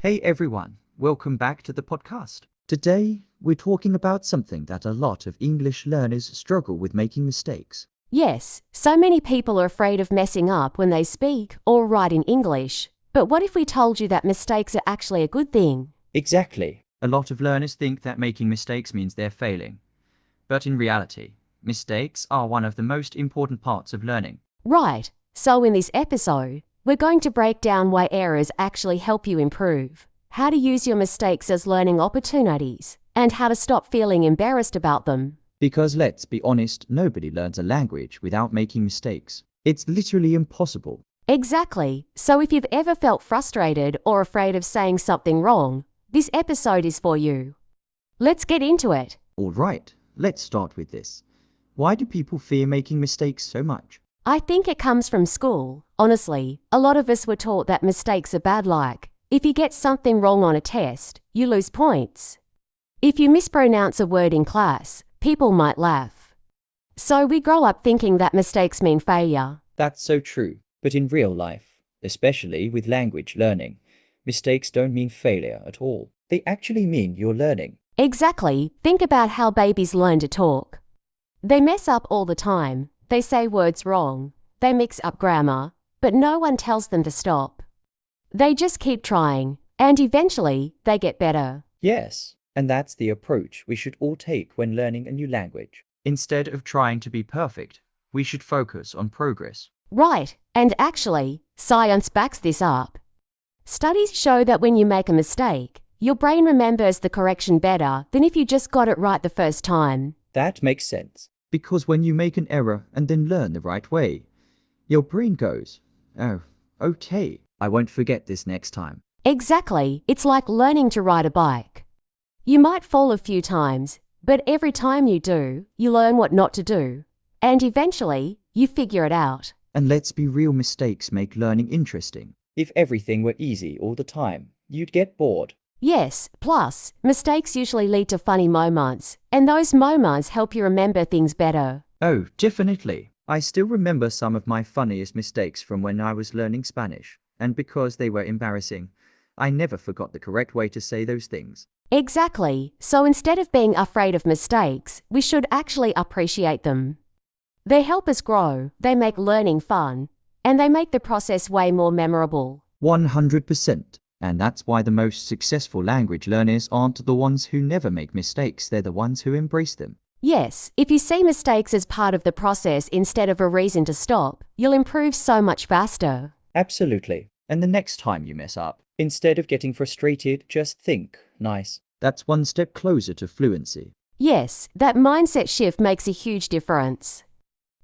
Hey everyone, welcome back to the podcast. Today, we're talking about something that a lot of English learners struggle with: making mistakes. Yes, so many people are afraid of messing up when they speak or write in English. But what if we told you that mistakes are actually a good thing? Exactly. A lot of learners think that making mistakes means they're failing. But in reality, mistakes are one of the most important parts of learning. Right, so in this episode, we're going to break down why errors actually help you improve, how to use your mistakes as learning opportunities, and how to stop feeling embarrassed about them. Because let's be honest, nobody learns a language without making mistakes. It's literally impossible. Exactly, so if you've ever felt frustrated or afraid of saying something wrong, this episode is for you. Let's get into it. All right, let's start with this. Why do people fear making mistakes so much? I think it comes from school. Honestly, a lot of us were taught that mistakes are bad, like, if you get something wrong on a test, you lose points. If you mispronounce a word in class, people might laugh. So we grow up thinking that mistakes mean failure. That's so true. But in real life, especially with language learning, mistakes don't mean failure at all. They actually mean you're learning. Exactly. Think about how babies learn to talk. They mess up all the time. They say words wrong. They mix up grammar. But no one tells them to stop. They just keep trying. And eventually, they get better. Yes, and that's the approach we should all take when learning a new language. Instead of trying to be perfect, we should focus on progress. Right, and actually, science backs this up. Studies show that when you make a mistake, your brain remembers the correction better than if you just got it right the first time. That makes sense. Because when you make an error and then learn the right way, your brain goes, "Oh, okay, I won't forget this next time." Exactly, it's like learning to ride a bike. You might fall a few times, but every time you do, you learn what not to do. And eventually, you figure it out. And let's be real, mistakes make learning interesting. If everything were easy all the time, you'd get bored. Yes, plus, mistakes usually lead to funny moments, and those moments help you remember things better. Oh, definitely. I still remember some of my funniest mistakes from when I was learning Spanish, and because they were embarrassing, I never forgot the correct way to say those things. Exactly, so instead of being afraid of mistakes, we should actually appreciate them. They help us grow, they make learning fun, and they make the process way more memorable. 100%. And that's why the most successful language learners aren't the ones who never make mistakes, they're the ones who embrace them. Yes, if you see mistakes as part of the process instead of a reason to stop, you'll improve so much faster. Absolutely. And the next time you mess up, instead of getting frustrated, just think, nice. That's one step closer to fluency. Yes, that mindset shift makes a huge difference.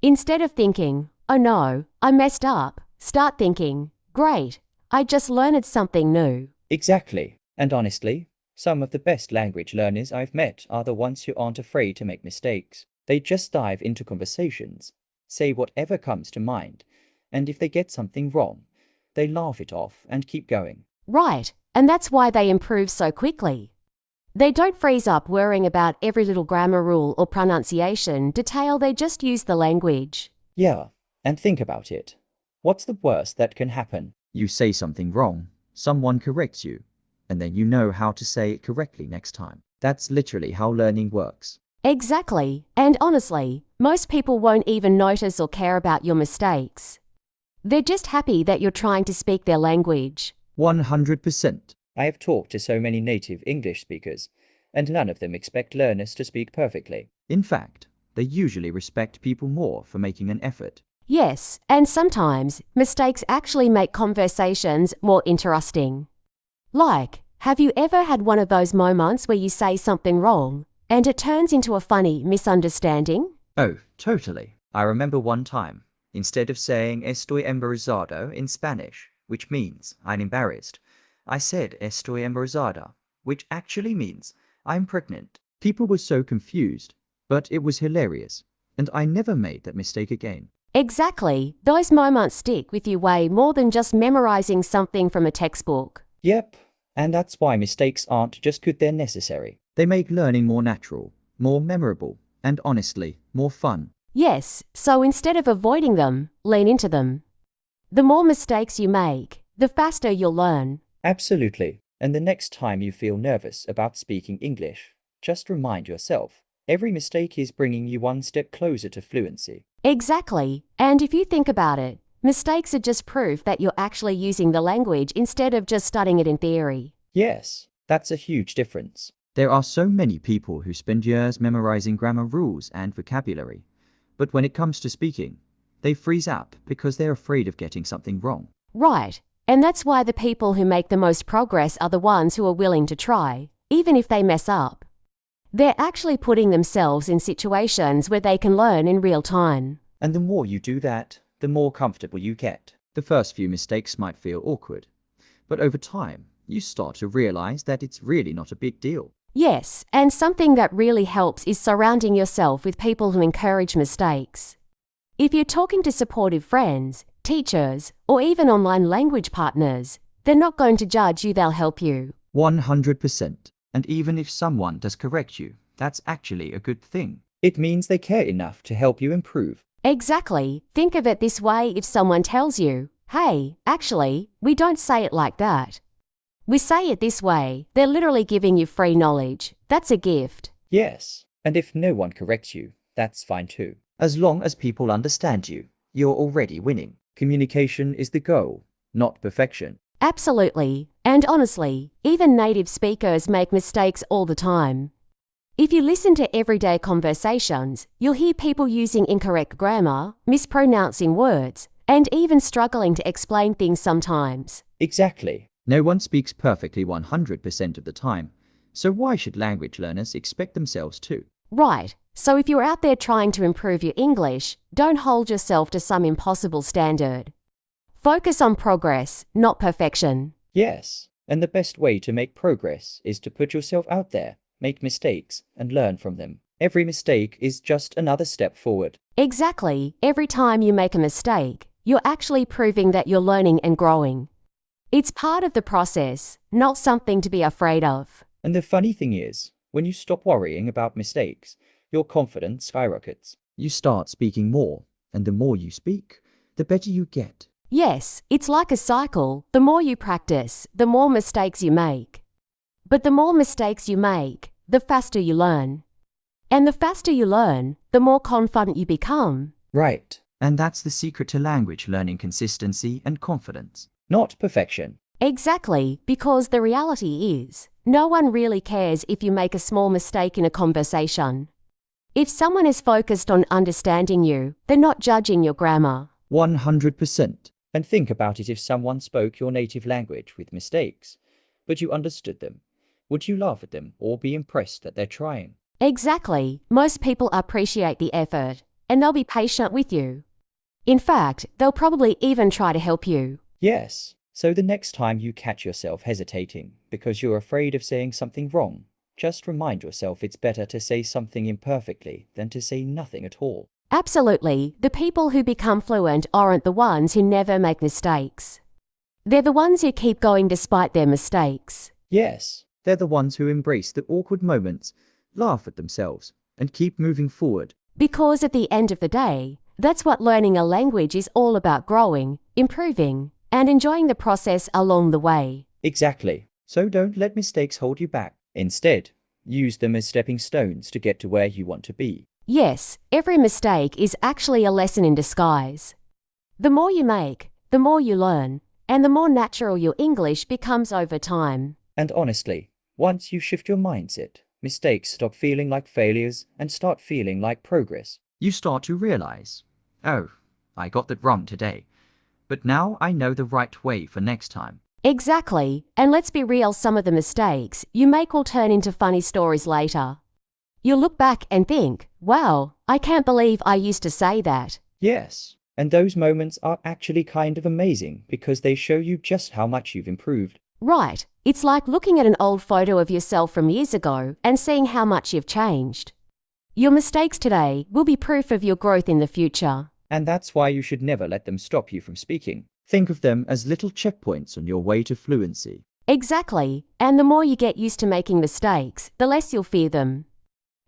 Instead of thinking, "Oh no, I messed up," start thinking, "Great, I just learned something new." Exactly. And honestly, some of the best language learners I've met are the ones who aren't afraid to make mistakes. They just dive into conversations, say whatever comes to mind, and if they get something wrong, they laugh it off and keep going. Right, and that's why they improve so quickly. They don't freeze up worrying about every little grammar rule or pronunciation detail, they just use the language. Yeah, and think about it. What's the worst that can happen? You say something wrong, someone corrects you, and then you know how to say it correctly next time. That's literally how learning works. Exactly, and honestly, most people won't even notice or care about your mistakes. They're just happy that you're trying to speak their language. 100%. I have talked to so many native English speakers, and none of them expect learners to speak perfectly. In fact, they usually respect people more for making an effort. Yes, and sometimes mistakes actually make conversations more interesting. Like, have you ever had one of those moments where you say something wrong and it turns into a funny misunderstanding? Oh, totally. I remember one time, instead of saying estoy embarazado in Spanish, which means I'm embarrassed, I said estoy embarazada, which actually means I'm pregnant. People were so confused, but it was hilarious, and I never made that mistake again. Exactly. Those moments stick with you way more than just memorizing something from a textbook. Yep, and that's why mistakes aren't just good, they're necessary. They make learning more natural, more memorable, and honestly, more fun. Yes, so instead of avoiding them, lean into them. The more mistakes you make, the faster you'll learn. Absolutely. And the next time you feel nervous about speaking English, just remind yourself, every mistake is bringing you one step closer to fluency. Exactly. And if you think about it, mistakes are just proof that you're actually using the language instead of just studying it in theory. Yes, that's a huge difference. There are so many people who spend years memorizing grammar rules and vocabulary, but when it comes to speaking, they freeze up because they're afraid of getting something wrong. Right. And that's why the people who make the most progress are the ones who are willing to try, even if they mess up. They're actually putting themselves in situations where they can learn in real time. And the more you do that, the more comfortable you get. The first few mistakes might feel awkward, but over time, you start to realize that it's really not a big deal. Yes, and something that really helps is surrounding yourself with people who encourage mistakes. If you're talking to supportive friends, teachers, or even online language partners, they're not going to judge you, they'll help you. 100%. And even if someone does correct you, that's actually a good thing. It means they care enough to help you improve. Exactly. Think of it this way: if someone tells you, hey, actually, we don't say it like that, we say it this way, they're literally giving you free knowledge. That's a gift. Yes, and if no one corrects you, that's fine too. As long as people understand you, you're already winning. Communication is the goal, not perfection. Absolutely. And honestly, even native speakers make mistakes all the time. If you listen to everyday conversations, you'll hear people using incorrect grammar, mispronouncing words, and even struggling to explain things sometimes. Exactly. No one speaks perfectly 100% of the time, so why should language learners expect themselves to? Right. So if you're out there trying to improve your English, don't hold yourself to some impossible standard. Focus on progress, not perfection. Yes, and the best way to make progress is to put yourself out there, make mistakes, and learn from them. Every mistake is just another step forward. Exactly. Every time you make a mistake, you're actually proving that you're learning and growing. It's part of the process, not something to be afraid of. And the funny thing is, when you stop worrying about mistakes, your confidence skyrockets. You start speaking more, and the more you speak, the better you get. Yes, it's like a cycle. The more you practice, the more mistakes you make. But the more mistakes you make, the faster you learn. And the faster you learn, the more confident you become. Right. And that's the secret to language learning: consistency and confidence, not perfection. Exactly, because the reality is, no one really cares if you make a small mistake in a conversation. If someone is focused on understanding you, they're not judging your grammar. 100%. And think about it: if someone spoke your native language with mistakes, but you understood them, would you laugh at them or be impressed that they're trying? Exactly. Most people appreciate the effort, and they'll be patient with you. In fact, they'll probably even try to help you. Yes. So the next time you catch yourself hesitating because you're afraid of saying something wrong, just remind yourself it's better to say something imperfectly than to say nothing at all. Absolutely. The people who become fluent aren't the ones who never make mistakes. They're the ones who keep going despite their mistakes. Yes, they're the ones who embrace the awkward moments, laugh at themselves, and keep moving forward. Because at the end of the day, that's what learning a language is all about: growing, improving, and enjoying the process along the way. Exactly. So don't let mistakes hold you back. Instead, use them as stepping stones to get to where you want to be. Yes, every mistake is actually a lesson in disguise. The more you make, the more you learn, and the more natural your English becomes over time. And honestly, once you shift your mindset, mistakes stop feeling like failures and start feeling like progress. You start to realize, oh, I got that wrong today, but now I know the right way for next time. Exactly, and let's be real, some of the mistakes you make will turn into funny stories later. You'll look back and think, wow, I can't believe I used to say that. Yes, and those moments are actually kind of amazing because they show you just how much you've improved. Right, it's like looking at an old photo of yourself from years ago and seeing how much you've changed. Your mistakes today will be proof of your growth in the future. And that's why you should never let them stop you from speaking. Think of them as little checkpoints on your way to fluency. Exactly, and the more you get used to making mistakes, the less you'll fear them.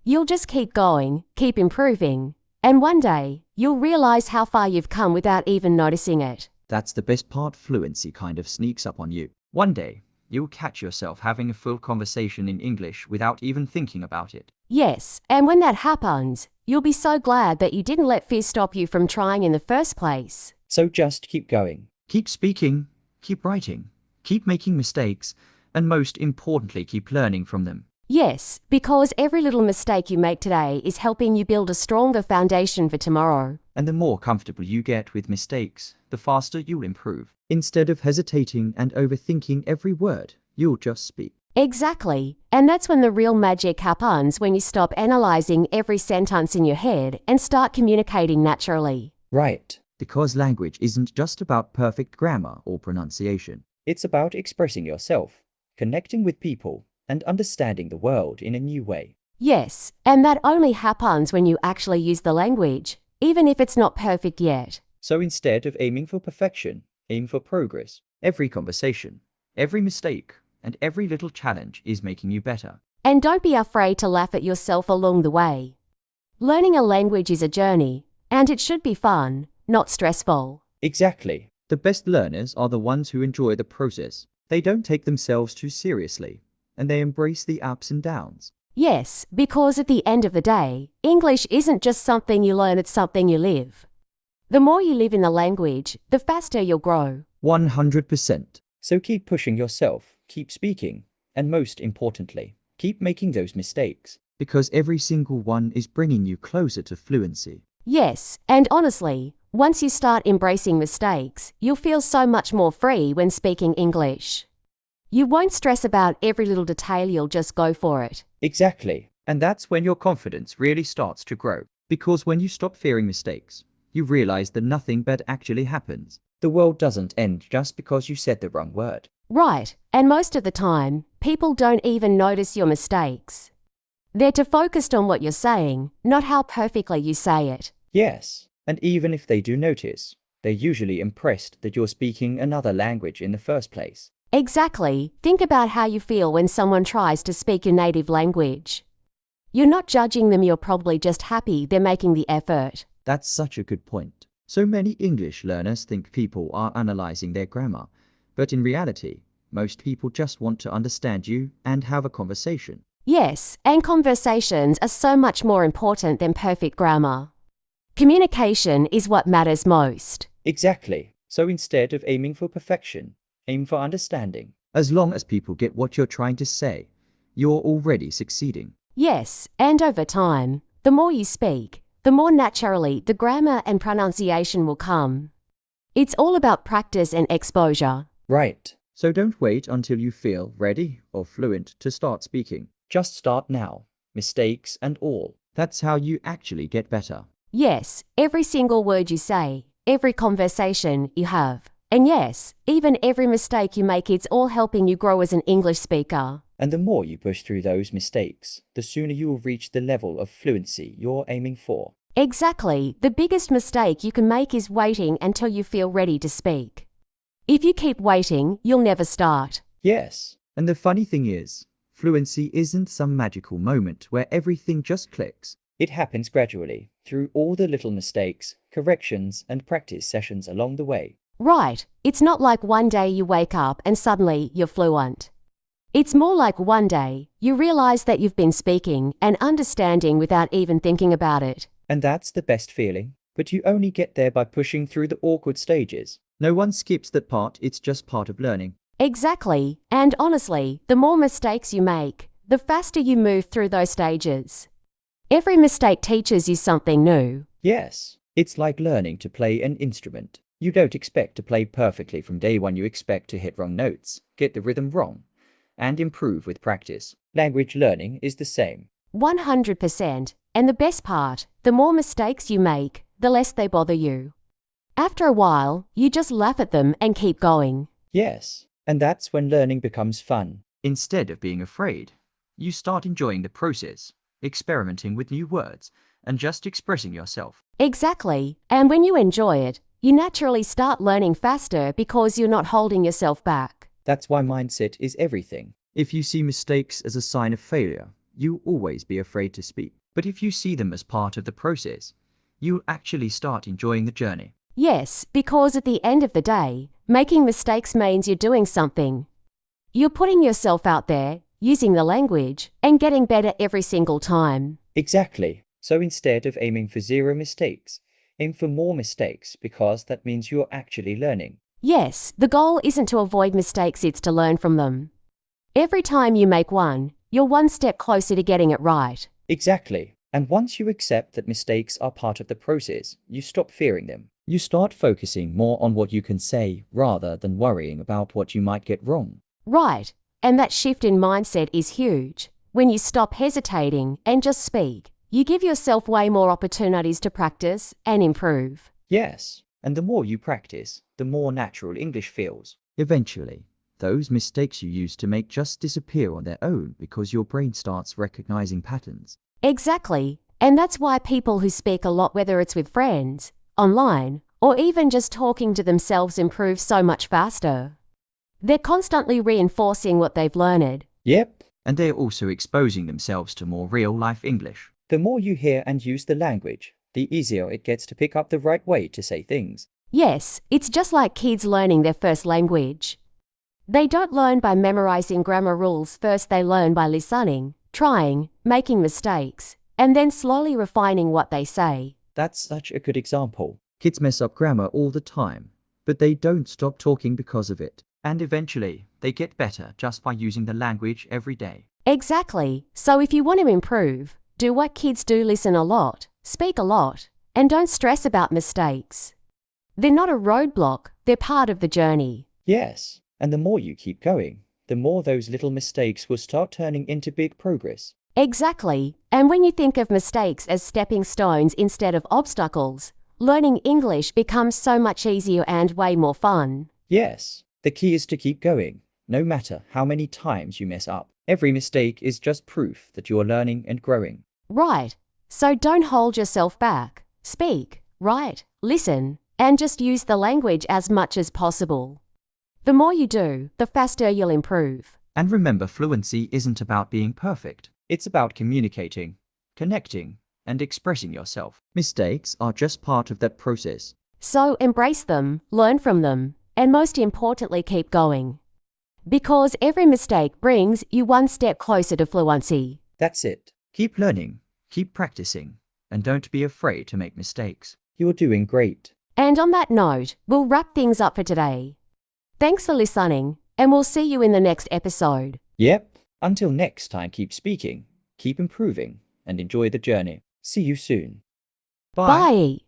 You'll just keep going, keep improving, and one day, you'll realize how far you've come without even noticing it. That's the best part: fluency kind of sneaks up on you. One day, you'll catch yourself having a full conversation in English without even thinking about it. Yes, and when that happens, you'll be so glad that you didn't let fear stop you from trying in the first place. So just keep going. Keep speaking, keep writing, keep making mistakes, and most importantly, keep learning from them. Yes, because every little mistake you make today is helping you build a stronger foundation for tomorrow. And the more comfortable you get with mistakes, the faster you'll improve. Instead of hesitating and overthinking every word, you'll just speak. Exactly. And that's when the real magic happens, when you stop analyzing every sentence in your head and start communicating naturally. Right. Because language isn't just about perfect grammar or pronunciation. It's about expressing yourself, connecting with people, and understanding the world in a new way. Yes, and that only happens when you actually use the language, even if it's not perfect yet. So instead of aiming for perfection, aim for progress. Every conversation, every mistake, and every little challenge is making you better. And don't be afraid to laugh at yourself along the way. Learning a language is a journey, and it should be fun, not stressful. Exactly. The best learners are the ones who enjoy the process. They don't take themselves too seriously, and they embrace the ups and downs. Yes, because at the end of the day, English isn't just something you learn, it's something you live. The more you live in the language, the faster you'll grow. 100%. So keep pushing yourself, keep speaking, and most importantly, keep making those mistakes, because every single one is bringing you closer to fluency. Yes, and honestly, once you start embracing mistakes, you'll feel so much more free when speaking English. You won't stress about every little detail, you'll just go for it. Exactly. And that's when your confidence really starts to grow. Because when you stop fearing mistakes, you realize that nothing bad actually happens. The world doesn't end just because you said the wrong word. Right, and most of the time, people don't even notice your mistakes. They're too focused on what you're saying, not how perfectly you say it. Yes. And even if they do notice, they're usually impressed that you're speaking another language in the first place. Exactly. Think about how you feel when someone tries to speak your native language. You're not judging them, you're probably just happy they're making the effort. That's such a good point. So many English learners think people are analyzing their grammar, but in reality, most people just want to understand you and have a conversation. Yes, and conversations are so much more important than perfect grammar. Communication is what matters most. Exactly. So instead of aiming for perfection, aim for understanding. As long as people get what you're trying to say, you're already succeeding. Yes, and over time, the more you speak, the more naturally the grammar and pronunciation will come. It's all about practice and exposure. Right. So don't wait until you feel ready or fluent to start speaking. Just start now, mistakes and all. That's how you actually get better. Yes, every single word you say, every conversation you have. And yes, even every mistake you make, it's all helping you grow as an English speaker. And the more you push through those mistakes, the sooner you will reach the level of fluency you're aiming for. Exactly. The biggest mistake you can make is waiting until you feel ready to speak. If you keep waiting, you'll never start. Yes. And the funny thing is, fluency isn't some magical moment where everything just clicks. It happens gradually, through all the little mistakes, corrections, and practice sessions along the way. Right. It's not like one day you wake up and suddenly you're fluent. It's more like one day you realize that you've been speaking and understanding without even thinking about it. And that's the best feeling. But you only get there by pushing through the awkward stages. No one skips that part, it's just part of learning. Exactly. And honestly, the more mistakes you make, the faster you move through those stages. Every mistake teaches you something new. Yes. It's like learning to play an instrument. You don't expect to play perfectly from day one, you expect to hit wrong notes, get the rhythm wrong, and improve with practice. Language learning is the same. 100%. And the best part, the more mistakes you make, the less they bother you. After a while, you just laugh at them and keep going. Yes. And that's when learning becomes fun. Instead of being afraid, you start enjoying the process, experimenting with new words, and just expressing yourself. Exactly. And when you enjoy it, you naturally start learning faster because you're not holding yourself back. That's why mindset is everything. If you see mistakes as a sign of failure, you'll always be afraid to speak. But if you see them as part of the process, you'll actually start enjoying the journey. Yes, because at the end of the day, making mistakes means you're doing something. You're putting yourself out there, using the language, and getting better every single time. Exactly. So instead of aiming for 0 mistakes, aim for more mistakes because that means you're actually learning. Yes, the goal isn't to avoid mistakes, it's to learn from them. Every time you make one, you're one step closer to getting it right. Exactly. And once you accept that mistakes are part of the process, you stop fearing them. You start focusing more on what you can say rather than worrying about what you might get wrong. Right, and that shift in mindset is huge. When you stop hesitating and just speak, you give yourself way more opportunities to practice and improve. Yes, and the more you practice, the more natural English feels. Eventually, those mistakes you used to make just disappear on their own because your brain starts recognizing patterns. Exactly, and that's why people who speak a lot, whether it's with friends, online, or even just talking to themselves, improve so much faster. They're constantly reinforcing what they've learned. Yep, and they're also exposing themselves to more real-life English. The more you hear and use the language, the easier it gets to pick up the right way to say things. Yes, it's just like kids learning their first language. They don't learn by memorizing grammar rules. First, they learn by listening, trying, making mistakes, and then slowly refining what they say. That's such a good example. Kids mess up grammar all the time, but they don't stop talking because of it. And eventually, they get better just by using the language every day. Exactly. So if you want to improve, do what kids do: listen a lot, speak a lot, and don't stress about mistakes. They're not a roadblock, they're part of the journey. Yes, and the more you keep going, the more those little mistakes will start turning into big progress. Exactly. And when you think of mistakes as stepping stones instead of obstacles, learning English becomes so much easier and way more fun. Yes, the key is to keep going, no matter how many times you mess up. Every mistake is just proof that you're learning and growing. Right. So don't hold yourself back. Speak, write, listen, and just use the language as much as possible. The more you do, the faster you'll improve. And remember, fluency isn't about being perfect. It's about communicating, connecting, and expressing yourself. Mistakes are just part of that process. So embrace them, learn from them, and most importantly, keep going. Because every mistake brings you one step closer to fluency. That's it. Keep learning, keep practicing, and don't be afraid to make mistakes. You're doing great. And on that note, we'll wrap things up for today. Thanks for listening, and we'll see you in the next episode. Yep. Until next time, keep speaking, keep improving, and enjoy the journey. See you soon. Bye. Bye.